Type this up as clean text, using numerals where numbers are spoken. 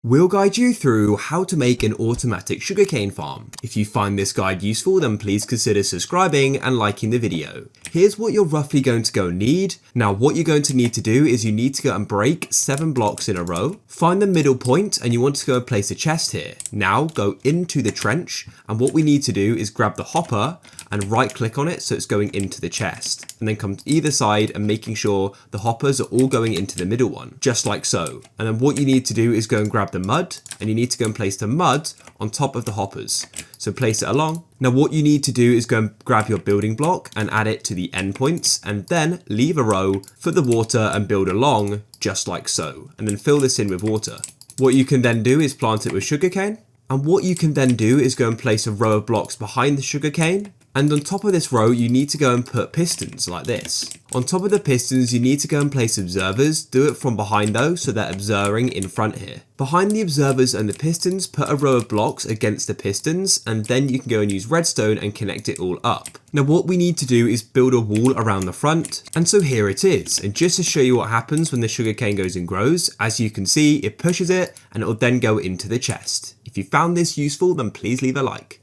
We'll guide you through how to make an automatic sugarcane farm. If you find this guide useful, then please consider subscribing and liking the video. Here's what you're roughly going to need. Now, what you're going to need to do is you need to go and break 7 blocks in a row. Find the middle point and you want to go and place a chest here. Now go into the trench, and what we need to do is grab the hopper and right click on it so it's going into the chest, and then come to either side and making sure the hoppers are all going into the middle one, just like so. And then what you need to do is go and grab the mud, and you need to go and place the mud on top of the hoppers. So place it along. Now what you need to do is go and grab your building block and add it to the endpoints, and then leave a row for the water and build along, just like so, and then fill this in with water. What you can then do is plant it with sugarcane, and what you can then do is go and place a row of blocks behind the sugarcane. And on top of this row, you need to go and put pistons like this. On top of the pistons, you need to go and place observers. Do it from behind though, so they're observing in front here. Behind the observers and the pistons, put a row of blocks against the pistons, and then you can go and use redstone and connect it all up. Now what we need to do is build a wall around the front, and so here it is. And just to show you what happens when the sugarcane goes and grows, as you can see, it pushes it and it will then go into the chest. If you found this useful, then please leave a like.